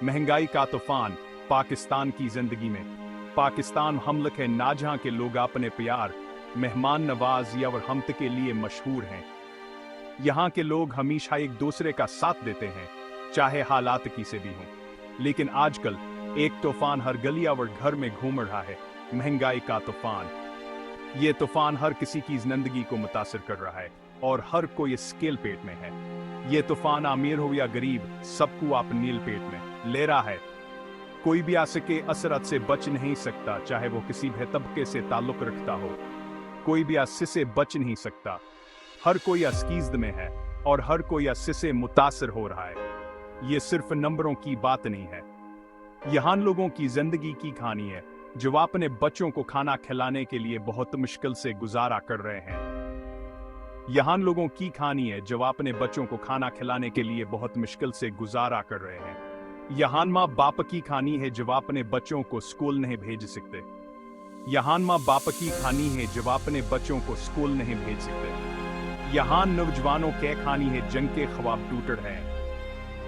महंगाई का तूफान पाकिस्तान की जिंदगी में। पाकिस्तान हम मुल्क है ना जहां के लोग अपने प्यार, मेहमान नवाजी और हमत के लिए मशहूर हैं। यहाँ के लोग हमेशा एक दूसरे का साथ देते हैं, चाहे हालात कैसे भी हों। लेकिन आजकल एक तूफान हर गली और घर में घूम रहा है, महंगाई का तूफान। ये तूफान हर किसी की जिंदगी को मुतासिर कर रहा है और हर कोई इस स्केल पेट में है। ये तूफान अमीर हो या गरीब, सबको अपने नील पेट में ले रहा है। कोई भी आसे के असरत से बच नहीं सकता, चाहे वो किसी भी तबके से ताल्लुक रखता हो। कोई भी अस्से से बच नहीं सकता। हर कोई अस्कीज़द में है और हर कोई अस्से से मुतासिर हो रहा है। ये सिर्फ नंबरों की बात नहीं है, यहाँ लोगों की जिंदगी की कहानी है जो अपने बच्चों को खाना खिलाने के लिए बहुत मुश्किल से गुजारा कर रहे हैं। यहाँ लोगों की कहानी है जो अपने बच्चों को खाना खिलाने के लिए बहुत मुश्किल से गुजारा कर रहे हैं। यहाँ माँ बाप की कहानी है जो अपने बच्चों को स्कूल नहीं भेज सकते। यहाँ माँ बाप की कहानी है जो अपने बच्चों को स्कूल नहीं भेज सकते। यहाँ नौजवानों की कहानी है जिनके ख्वाब टूट रहे हैं।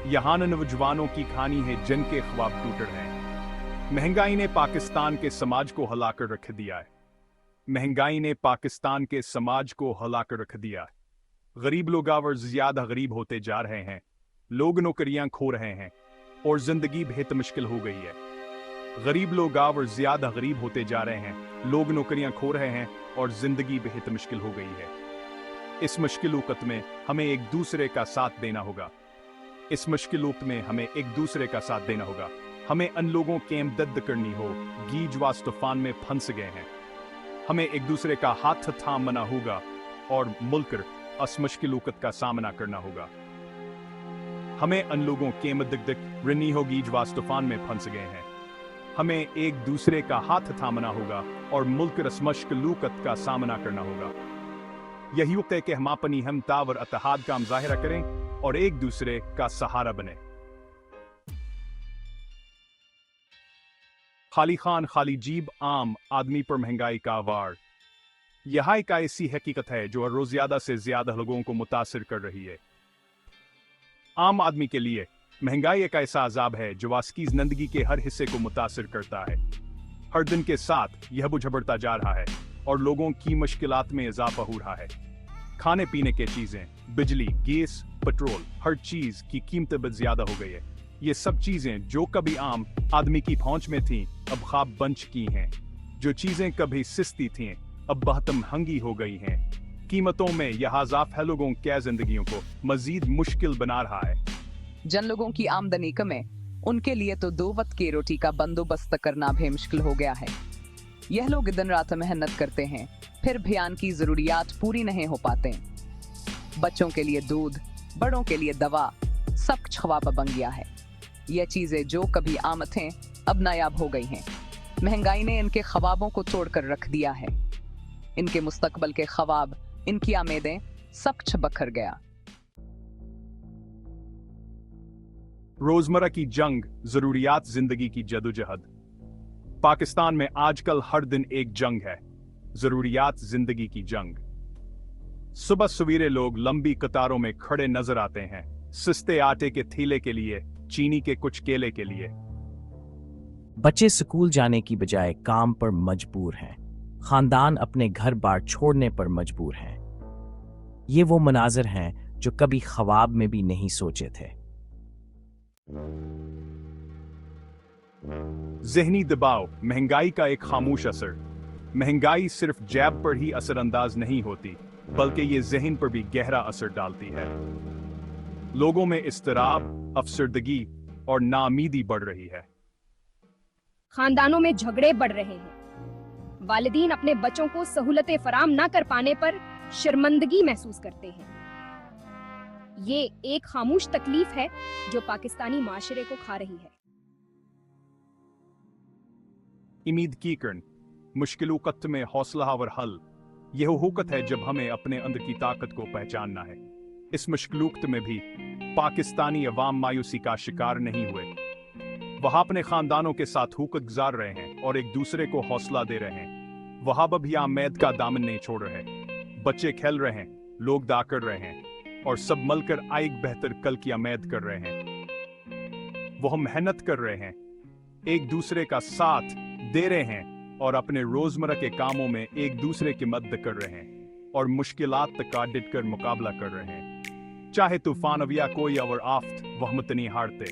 यहाँ नौजवानों की कहानी है जिनके ख्वाब टूट रहे हैं। महंगाई ने पाकिस्तान के समाज को हिला कर रख दिया है। महंगाई ने पाकिस्तान के समाज को हिला कर रख दिया है। गरीब लोग और ज्यादा गरीब होते जा रहे हैं। लोग नौकरियां खो रहे हैं और जिंदगी बेहद मुश्किल हो गई है। गरीब लोग और ज्यादा गरीब होते जा रहे हैं। लोग नौकरियां खो रहे हैं और जिंदगी बेहद मुश्किल हो गई है। इस मुश्किल वक्त में हमें एक दूसरे का साथ देना होगा। इस मुश्किल वक्त में हमें एक दूसरे का साथ देना होगा। हमें उन लोगों की मदद करनी हो गीज वास तूफान में फंस गए हैं। हमें एक दूसरे का हाथ थामना होगा और मिलकर इस मुश्किल वक्त का सामना करना होगा। हमें उन लोगों की मदद करनी होगी जो वास तूफान में फंस गए हैं। हमें एक दूसरे का हाथ थामना होगा और मिलकर इस मुश्किल वक्त का सामना करना होगा। यही वक्त है कि हम अपनी हमता और इत्तेहाद का मुजाहिरा करें और एक दूसरे का सहारा बने। खाली खान खाली जीब आम आदमी पर महंगाई का वार। यह एक ऐसी हकीकत है जो रोज ज्यादा से ज्यादा लोगों को मुतासिर कर रही है। आम आदमी के लिए महंगाई एक ऐसा अजाब है जो उसकी जिंदगी के हर हिस्से को मुतासिर करता है। हर दिन के साथ यह बोझ बढ़ता जा रहा है और लोगों की मुश्किलात में इजाफा हो रहा है। खाने पीने की चीजें, बिजली, गैस, पेट्रोल, हर चीज की कीमतें बहुत ज्यादा हो गई है। ये सब चीजें जो कभी आम आदमी की पहुंच में थीं, अब ख्वाब बन चुकी हैं। जो चीजें कभी सस्ती थीं, अब बहुत महंगी हो गई हैं। कीमतों में यह इजाफा लोगों की जिंदगियों को मजीद मुश्किल बना रहा है। जिन लोगों की आमदनी कम है, उनके लिए तो 2 वक्त की रोटी का बंदोबस्त करना भी मुश्किल हो गया है। यह लोग दिन रात मेहनत करते हैं, फिर भी उनकी जरूरियात पूरी नहीं हो पाते। बच्चों के लिए दूध, बड़ों के लिए दवा, सब कुछ ख्वाब बन गया है। यह चीजें जो कभी आम थे, अब नायाब हो गई हैं। महंगाई ने इनके ख्वाबों को तोड़कर रख दिया है। इनके मुस्तकबल के ख्वाब, इनकी उम्मीदें सब कुछ बखर गया। रोजमर्रा की जंग, जरूरियात जिंदगी की जदोजहद। पाकिस्तान में आजकल हर दिन एक जंग है, जरूरियात जिंदगी की जंग। सुबह सवेरे लोग लंबी कतारों में खड़े नजर आते हैं, सस्ते आटे के थैले के लिए, चीनी के कुछ केले के लिए। बच्चे स्कूल जाने की बजाय काम पर मजबूर हैं। खानदान अपने घर बार छोड़ने पर मजबूर हैं। ये वो मनाजिर हैं जो कभी ख्वाब में भी नहीं सोचे थे। ज़हनी दबाव, महंगाई का एक खामोश असर। महंगाई सिर्फ जेब पर ही असरअंदाज नहीं होती, बल्कि ये ज़हन पर भी गहरा असर डालती है। लोगों में इस्तराब, अफसरदगी और नाउमीदी बढ़ रही है। खानदानों में झगड़े बढ़ रहे हैं। वालिदीन अपने बच्चों को सहूलतें फराम न कर पाने पर शर्मिंदगी महसूस करते हैं। ये एक खामोश तकलीफ है जो पाकिस्तानी माशरे को खा रही है। उम्मीद की करण, मुश्किल वक्त में हौसला और हल, यह हुकत है जब हमें अपने अंदर की ताकत को पहचानना है। इस मुश्किल वक्त में भी पाकिस्तानी अवाम मायूसी का शिकार नहीं हुए। वह अपने खानदानों के साथ हुकत गुजार रहे हैं और एक दूसरे को हौसला दे रहे हैं। वह भी उम्मीद का दामन नहीं छोड़ रहे। बच्चे खेल रहे हैं, लोग दा कर रहे हैं और सब मिलकर एक बेहतर कल की उम्मीद कर रहे हैं। वो मेहनत कर रहे हैं, एक दूसरे का साथ दे रहे हैं और अपने रोजमर्रा के कामों में एक दूसरे की मदद कर रहे हैं और मुश्किलात तक डट कर मुकाबला कर रहे हैं। चाहे तूफान या कोई और आफत वह मत नहीं हारते।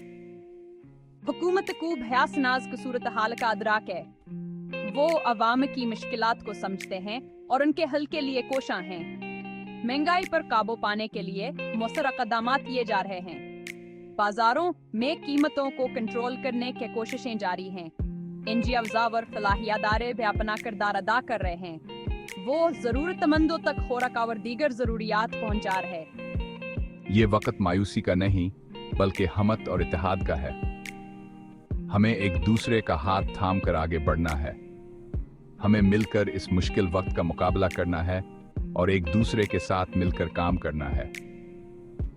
हुकूमत को भयासनाज की सूरत हाल का अदराक है। वो अवाम की मुश्किलात को समझते हैं और उनके हल के लिए कोशां हैं। महंगाई पर काबू पाने के लिए मौसर इक़दामात किए जा रहे हैं। बाजारों में कीमतों को कंट्रोल करने की कोशिशें जारी हैं। एनजी अवजावर फलाहिया दारे भी अपना किरदार अदा कर रहे हैं। वो जरूरतमंदों तक खुराक और दीगर जरूरियात पहुंचा रहे हैं। ये वक्त मायूसी का नहीं बल्कि हमत और इत्तेहाद का है। हमें एक दूसरे का हाथ थाम कर आगे बढ़ना है। हमें मिलकर इस मुश्किल वक्त का मुकाबला करना है और एक दूसरे के साथ मिलकर काम करना है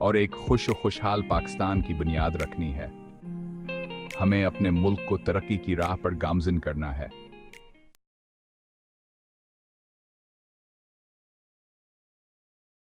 और एक खुशहाल पाकिस्तान की बुनियाद रखनी है। हमें अपने मुल्क को तरक्की की राह पर गामज़िन करना है।